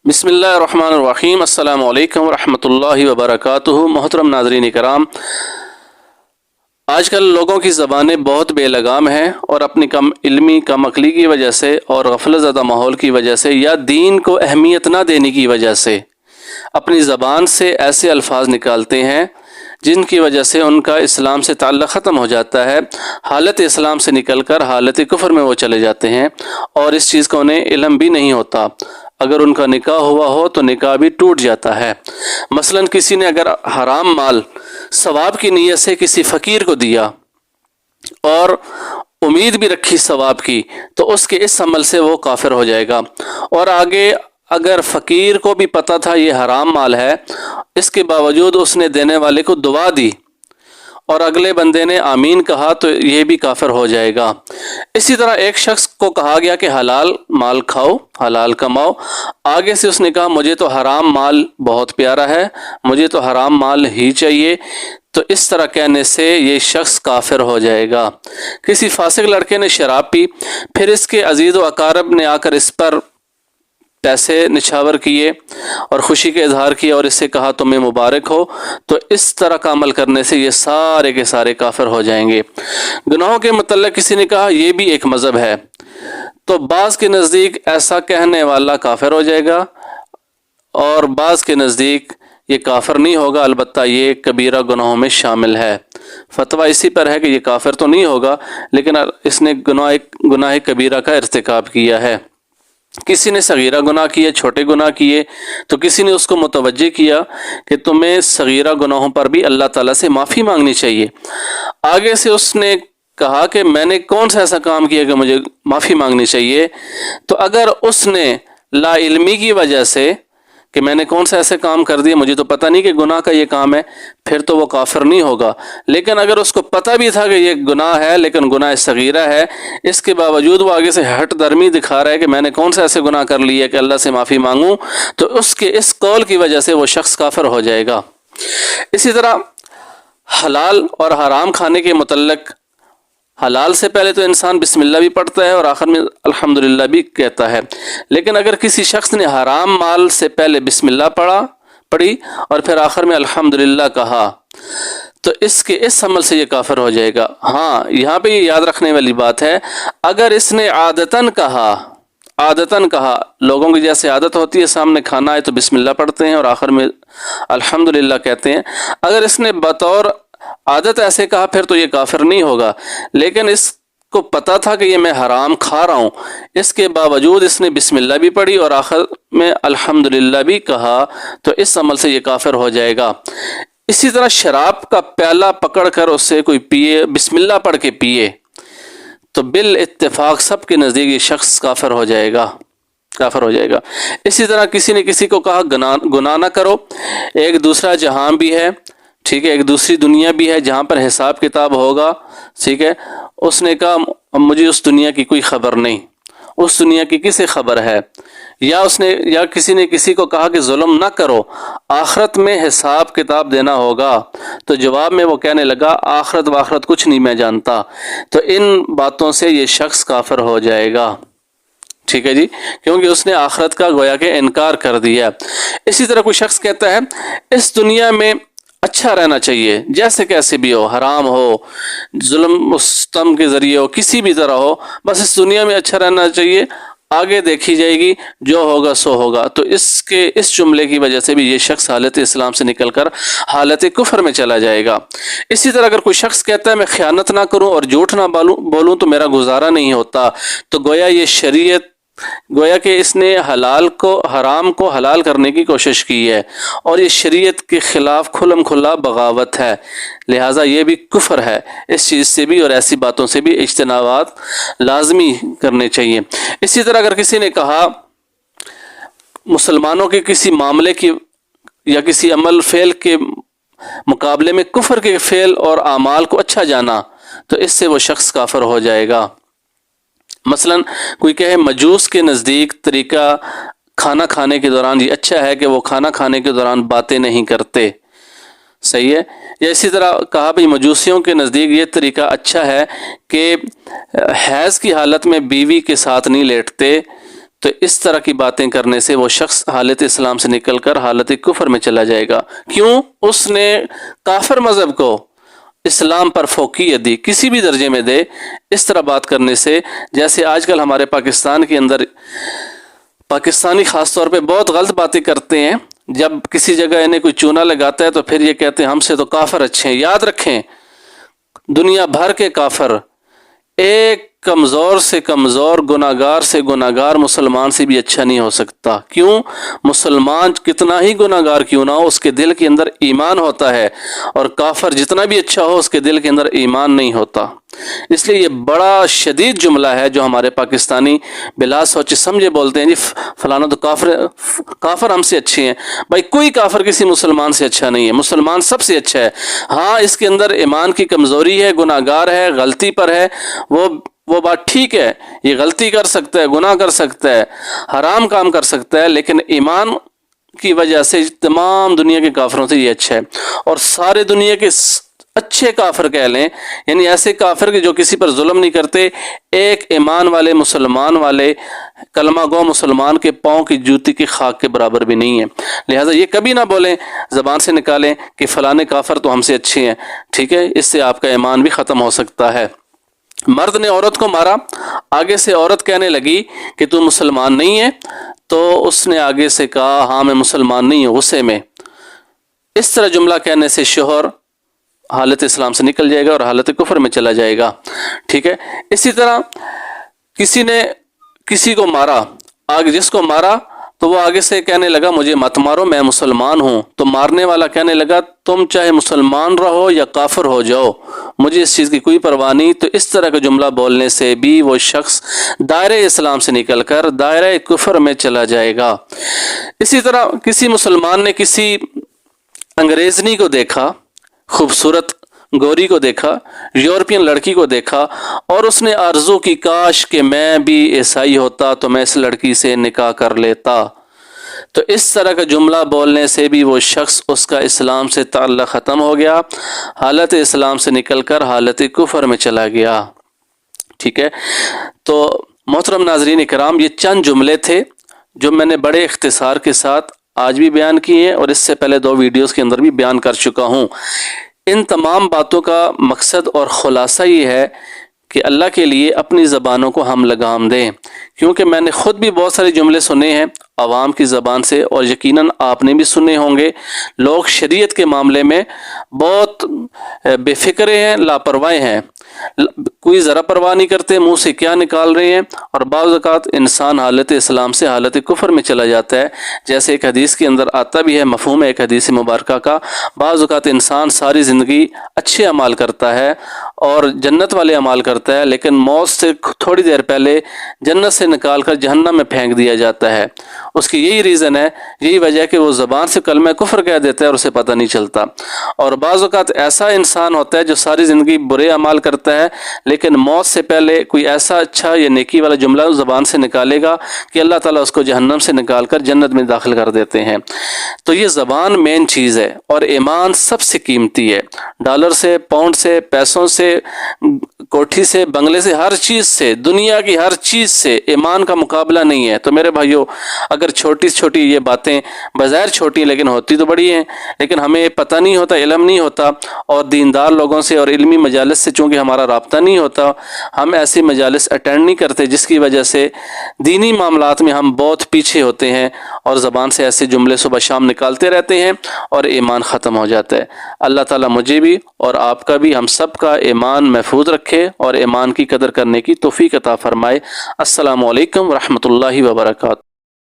بسم اللہ الرحمن الرحیم۔ السلام علیکم ورحمۃ اللہ وبرکاتہ۔ محترم ناظرین کرام، آج کل لوگوں کی زبانیں بہت بے لگام ہیں، اور اپنی کم علمی، کم عقلی کی وجہ سے اور غفلت زدہ ماحول کی وجہ سے یا دین کو اہمیت نہ دینے کی وجہ سے اپنی زبان سے ایسے الفاظ نکالتے ہیں جن کی وجہ سے ان کا اسلام سے تعلق ختم ہو جاتا ہے، حالت اسلام سے نکل کر حالت کفر میں وہ چلے جاتے ہیں، اور اس چیز کا انہیں علم بھی نہیں ہوتا۔ اگر ان کا نکاح ہوا ہو تو نکاح بھی ٹوٹ جاتا ہے۔ مثلا کسی نے اگر حرام مال ثواب کی نیت سے کسی فقیر کو دیا اور امید بھی رکھی ثواب کی، تو اس کے اس عمل سے وہ کافر ہو جائے گا۔ اور آگے اگر فقیر کو بھی پتہ تھا یہ حرام مال ہے، اس کے باوجود اس نے دینے والے کو دعا دی اور اگلے بندے نے آمین کہا، تو یہ بھی کافر ہو جائے گا۔ اسی طرح ایک شخص کو کہا گیا کہ حلال مال کھاؤ، حلال کماؤ، آگے سے اس نے کہا مجھے تو حرام مال بہت پیارا ہے، مجھے تو حرام مال ہی چاہیے، تو اس طرح کہنے سے یہ شخص کافر ہو جائے گا۔ کسی فاسق لڑکے نے شراب پی، پھر اس کے عزیز و اقارب نے آ کر اس پر پیسے نچھاور کیے اور خوشی کا اظہار کیا اور اس سے کہا تمہیں مبارک ہو، تو اس طرح کا عمل کرنے سے یہ سارے کے سارے کافر ہو جائیں گے۔ گناہوں کے متعلق کسی نے کہا یہ بھی ایک مذہب ہے، تو بعض کے نزدیک ایسا کہنے والا کافر ہو جائے گا، اور بعض کے نزدیک یہ کافر نہیں ہوگا، البتہ یہ کبیرہ گناہوں میں شامل ہے۔ فتویٰ اسی پر ہے کہ یہ کافر تو نہیں ہوگا، لیکن اس نے گناہ کبیرہ کا ارتکاب کیا ہے۔ کسی نے صغیرہ گناہ کیے، چھوٹے گناہ کیے، تو کسی نے اس کو متوجہ کیا کہ تمہیں صغیرہ گناہوں پر بھی اللہ تعالیٰ سے معافی مانگنی چاہیے۔ آگے سے اس نے کہا کہ میں نے کون سا ایسا کام کیا کہ مجھے معافی مانگنی چاہیے، تو اگر اس نے لا علمی کی وجہ سے کہ میں نے کون سا ایسے کام کر دیا، مجھے تو پتہ نہیں کہ گناہ کا یہ کام ہے، پھر تو وہ کافر نہیں ہوگا۔ لیکن اگر اس کو پتہ بھی تھا کہ یہ گناہ ہے لیکن گناہ صغیرہ ہے، اس کے باوجود وہ آگے سے ہٹ درمی دکھا رہا ہے کہ میں نے کون سا ایسے گناہ کر لیے کہ اللہ سے معافی مانگوں، تو اس کے اس قول کی وجہ سے وہ شخص کافر ہو جائے گا۔ اسی طرح حلال اور حرام کھانے کے متعلق، حلال سے پہلے تو انسان بسم اللہ بھی پڑھتا ہے اور آخر میں الحمدللہ بھی کہتا ہے، لیکن اگر کسی شخص نے حرام مال سے پہلے بسم اللہ پڑھی اور پھر آخر میں الحمدللہ کہا، تو اس عمل سے یہ کافر ہو جائے گا۔ ہاں، یہاں پہ یہ یاد رکھنے والی بات ہے، اگر اس نے عادتاً کہا، لوگوں کی جیسے عادت ہوتی ہے سامنے کھانا ہے تو بسم اللہ پڑھتے ہیں اور آخر میں الحمدللہ کہتے ہیں، اگر اس نے بطور عادت ایسے کہا پھر تو یہ کافر نہیں ہوگا۔ لیکن اس کو پتا تھا کہ یہ میں حرام کھا رہا ہوں، اس کے باوجود اس نے بسم اللہ بھی پڑھی اور آخر میں الحمدللہ بھی کہا، تو اس عمل سے یہ کافر ہو جائے گا۔ اسی طرح شراب کا پیالہ پکڑ کر اس سے کوئی پیے، بسم اللہ پڑھ کے پیے، تو بالاتفاق سب کے نزدیک یہ شخص کافر ہو جائے گا۔ اسی طرح کسی نے کسی کو کہا گناہ نہ کرو، ایک دوسرا جہاں بھی ہے، ٹھیک ہے، ایک دوسری دنیا بھی ہے جہاں پر حساب کتاب ہوگا، ٹھیک ہے، اس نے کہا مجھے اس دنیا کی کوئی خبر نہیں، اس دنیا کی کسے خبر ہے؟ یا کسی نے کسی کو کہا کہ ظلم نہ کرو، آخرت میں حساب کتاب دینا ہوگا، تو جواب میں وہ کہنے لگا آخرت و آخرت کچھ نہیں میں جانتا، تو ان باتوں سے یہ شخص کافر ہو جائے گا، ٹھیک ہے جی، کیونکہ اس نے آخرت کا گویا کہ انکار کر دیا۔ اسی طرح کوئی شخص کہتا ہے اس دنیا میں اچھا رہنا چاہیے، جیسے کیسے بھی ہو، حرام ہو، ظلم و ستم کے ذریعے ہو، کسی بھی طرح ہو، بس اس دنیا میں اچھا رہنا چاہیے، آگے دیکھی جائے گی، جو ہوگا سو ہوگا، تو اس جملے کی وجہ سے بھی یہ شخص حالت اسلام سے نکل کر حالت کفر میں چلا جائے گا۔ اسی طرح اگر کوئی شخص کہتا ہے میں خیانت نہ کروں اور جھوٹ نہ بولوں تو میرا گزارا نہیں ہوتا، تو گویا کہ اس نے حرام کو حلال کرنے کی کوشش کی ہے، اور یہ شریعت کے خلاف کھلم کھلا بغاوت ہے، لہٰذا یہ بھی کفر ہے۔ اس چیز سے بھی اور ایسی باتوں سے بھی اجتنابات لازمی کرنے چاہیے۔ اسی طرح اگر کسی نے کہا مسلمانوں کے کسی معاملے کی یا کسی عمل فعل کے مقابلے میں کفر کے فعل اور اعمال کو اچھا جانا، تو اس سے وہ شخص کافر ہو جائے گا۔ مثلا کوئی کہے مجوس کے نزدیک طریقہ کھانا کھانے کے دوران یہ اچھا ہے کہ وہ کھانا کھانے کے دوران باتیں نہیں کرتے، صحیح ہے، یا اسی طرح کہا بھئی مجوسیوں کے نزدیک یہ طریقہ اچھا ہے کہ حیض کی حالت میں بیوی کے ساتھ نہیں لیٹتے، تو اس طرح کی باتیں کرنے سے وہ شخص حالت اسلام سے نکل کر حالت کفر میں چلا جائے گا۔ کیوں؟ اس نے کافر مذہب کو اسلام پر فوقیت دی، کسی بھی درجے میں دے۔ اس طرح بات کرنے سے، جیسے آج کل ہمارے پاکستان کے اندر پاکستانی خاص طور پہ بہت غلط باتیں کرتے ہیں، جب کسی جگہ انہیں کوئی چونا لگاتا ہے تو پھر یہ کہتے ہیں ہم سے تو کافر اچھے ہیں۔ یاد رکھیں، دنیا بھر کے کافر ایک کمزور سے کمزور، گناہگار سے گناہگار مسلمان سے بھی اچھا نہیں ہو سکتا۔ کیوں؟ مسلمان کتنا ہی گناہگار کیوں نہ ہو، اس کے دل کے اندر ایمان ہوتا ہے، اور کافر جتنا بھی اچھا ہو اس کے دل کے اندر ایمان نہیں ہوتا۔ اس لیے یہ بڑا شدید جملہ ہے جو ہمارے پاکستانی بلا سوچے سمجھے بولتے ہیں، جی فلانا تو کافر ہم سے اچھے ہیں۔ بھائی کوئی کافر کسی مسلمان سے اچھا نہیں ہے، مسلمان سب سے اچھا ہے۔ ہاں اس کے اندر ایمان کی کمزوری ہے، گناہگار ہے، غلطی پر ہے، وہ بات ٹھیک ہے، یہ غلطی کر سکتا ہے، گناہ کر سکتا ہے، حرام کام کر سکتا ہے، لیکن ایمان کی وجہ سے تمام دنیا کے کافروں سے یہ اچھا ہے۔ اور سارے دنیا کے اچھے کافر کہہ لیں، یعنی ایسے کافر کہ جو کسی پر ظلم نہیں کرتے، ایک ایمان والے مسلمان والے کلمہ گو مسلمان کے پاؤں کی جوتی کی خاک کے برابر بھی نہیں ہے۔ لہٰذا یہ کبھی نہ بولیں، زبان سے نکالیں کہ فلانے کافر تو ہم سے اچھے ہیں، ٹھیک ہے؟ اس سے آپ کا ایمان بھی ختم ہو سکتا ہے۔ مرد نے عورت کو مارا، آگے سے عورت کہنے لگی کہ تو مسلمان نہیں ہے، تو اس نے آگے سے کہا ہاں میں مسلمان نہیں ہوں، غصے میں۔ اس طرح جملہ کہنے سے شوہر حالت اسلام سے نکل جائے گا اور حالت کفر میں چلا جائے گا، ٹھیک ہے؟ اسی طرح کسی نے کسی کو مارا، آگے جس کو مارا تو وہ آگے سے کہنے لگا مجھے مت مارو میں مسلمان ہوں، تو مارنے والا کہنے لگا تم چاہے مسلمان رہو یا کافر ہو جاؤ، مجھے اس چیز کی کوئی پرواہ نہیں۔ تو اس طرح کا جملہ بولنے سے بھی وہ شخص دائرہ اسلام سے نکل کر دائرہ کفر میں چلا جائے گا۔ اسی طرح کسی مسلمان نے کسی انگریزنی کو دیکھا، خوبصورت گوری کو دیکھا، یورپین لڑکی کو دیکھا، اور اس نے آرزو کی کاش کہ میں بھی عیسائی ہوتا تو میں اس لڑکی سے نکاح کر لیتا، تو اس طرح کا جملہ بولنے سے بھی وہ شخص، اس کا اسلام سے تعلق ختم ہو گیا، حالت اسلام سے نکل کر حالت کفر میں چلا گیا، ٹھیک ہے؟ تو محترم ناظرین کرام، یہ چند جملے تھے جو میں نے بڑے اختصار کے ساتھ آج بھی بیان کیے ہیں اور اس سے پہلے 2 ویڈیوز کے اندر بھی بیان کر چکا ہوں۔ ان تمام باتوں کا مقصد اور خلاصہ یہ ہے کہ اللہ کے لیے اپنی زبانوں کو ہم لگام دیں، کیونکہ میں نے خود بھی بہت سارے جملے سنے ہیں عوام کی زبان سے، اور یقیناً آپ نے بھی سنے ہوں گے۔ لوگ شریعت کے معاملے میں بہت بے فکرے ہیں، لاپرواہ ہیں، کوئی ذرا پرواہ نہیں کرتے منہ سے کیا نکال رہے ہیں، اور بعض اوقات انسان حالت اسلام سے حالت کفر میں چلا جاتا ہے۔ جیسے ایک حدیث کے اندر آتا بھی ہے، مفہوم ہے ایک حدیث مبارکہ کا، بعض اوقات انسان ساری زندگی اچھے اعمال کرتا ہے اور جنت والے اعمال کرتا ہے، لیکن موت سے تھوڑی دیر پہلے جنت سے نکال کر جہنم میں پھینک دیا جاتا ہے۔ اس کی یہی ریزن ہے، یہی وجہ ہے کہ وہ زبان سے کلمہ کفر کہہ دیتا ہے اور اسے پتہ نہیں چلتا۔ اور بعض اوقات ایسا انسان ہوتا ہے جو ساری زندگی برے اعمال کرتا ہے، لیکن موت سے پہلے کوئی ایسا اچھا یا نیکی والا جملہ زبان سے نکالے گا کہ اللہ تعالیٰ اس کو جہنم سے نکال کر جنت میں داخل کر دیتے ہیں۔ تو یہ زبان مین چیز ہے، اور ایمان سب سے قیمتی ہے۔ ڈالر سے، پاؤنڈ سے، پیسوں سے، کوٹھی سے، بنگلے سے، ہر چیز سے، دنیا کی ہر چیز سے ایمان کا مقابلہ نہیں ہے۔ تو میرے بھائیو، اگر چھوٹی چھوٹی یہ باتیں بظاہر چھوٹی ہیں لیکن ہوتی تو بڑی ہیں، لیکن ہمیں پتہ نہیں ہوتا، علم نہیں ہوتا، اور دیندار لوگوں سے اور علمی مجالس سے چونکہ ہمارا رابطہ نہیں ہوتا، ہم ایسی مجالس اٹینڈ نہیں کرتے، جس کی وجہ سے دینی معاملات میں ہم بہت پیچھے ہوتے ہیں اور زبان سے ایسے جملے صبح شام نکالتے رہتے ہیں اور ایمان ختم ہو جاتا ہے۔ اللہ تعالیٰ مجھے بھی اور آپ کا بھی، ہم سب کا ایمان محفوظ رکھے اور ایمان کی قدر کرنے کی توفیق عطا فرمائے۔ السلام علیکم ورحمۃ اللہ وبرکاتہ۔